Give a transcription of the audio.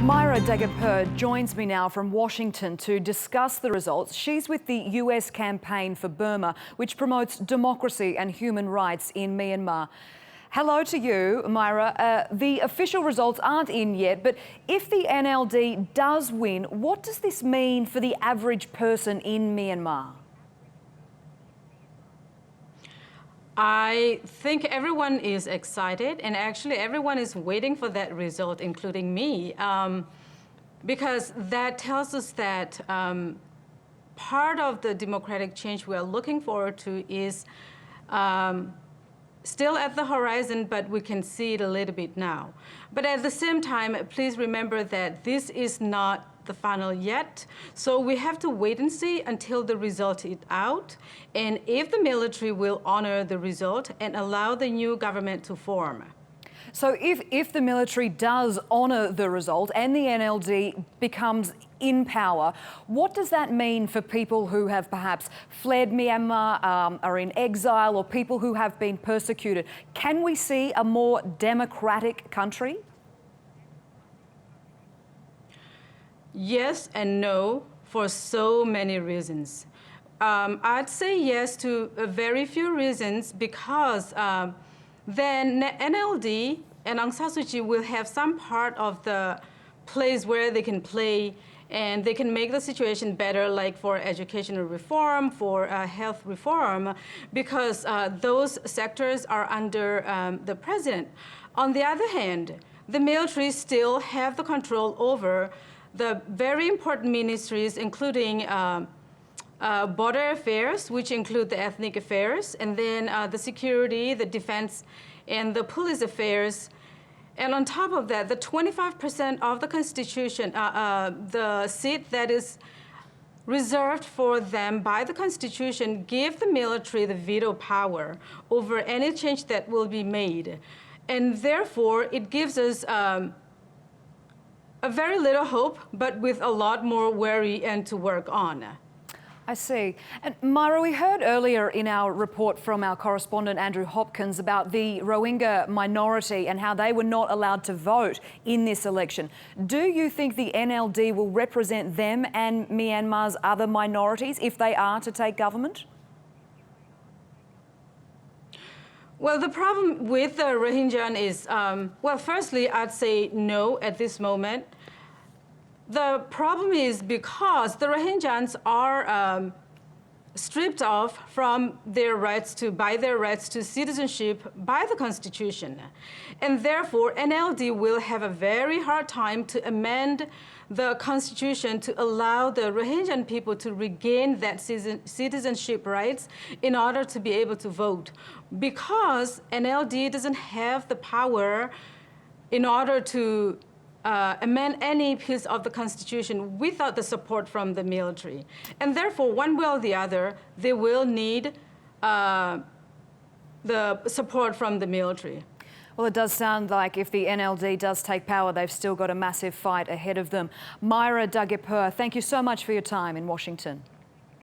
Myra Dahgaypaw joins me now from Washington to discuss the results. She's with the US Campaign for Burma, which promotes democracy and human rights in Myanmar. Hello to you, Myra. The official results aren't in yet, but if the NLD does win, what does this mean for the average person in Myanmar? I think everyone is excited, and actually everyone is waiting for that result, including me, because that tells us that part of the democratic change we are looking forward to is still at the horizon, but we can see it a little bit now. But at the same time, please remember that this is not the final yet. So we have to wait and see until the result is out, and if the military will honor the result and allow the new government to form. So if the military does honour the result and the NLD becomes in power, what does that mean for people who have perhaps fled Myanmar, are in exile, or people who have been persecuted? Can we see a more democratic country? Yes and no, for so many reasons. I'd say yes to very few reasons, because then NLD and Aung San Suu Kyi will have some part of the place where they can play and they can make the situation better, like for educational reform, for health reform, because those sectors are under the president. On the other hand, the military still have the control over the very important ministries, including border affairs, which include the ethnic affairs, and then the security, the defense, and the police affairs. And on top of that, the 25% of the Constitution, the seat that is reserved for them by the Constitution, give the military the veto power over any change that will be made. And therefore, it gives us a very little hope, but with a lot more worry and to work on. I see. And Myra, we heard earlier in our report from our correspondent Andrew Hopkins about the Rohingya minority and how they were not allowed to vote in this election. Do you think the NLD will represent them and Myanmar's other minorities if they are to take government? Well, the problem with the Rohingya is, well, firstly, I'd say no at this moment. The problem is because the Rohingyans are stripped off from their rights to citizenship by the Constitution. And therefore, NLD will have a very hard time to amend the Constitution to allow the Rohingyan people to regain that citizenship rights in order to be able to vote. Because NLD doesn't have the power in order to amend any piece of the Constitution without the support from the military. And therefore, one way or the other, they will need the support from the military. Well, it does sound like if the NLD does take power, they've still got a massive fight ahead of them. Myra Dahgaypaw, thank you so much for your time in Washington.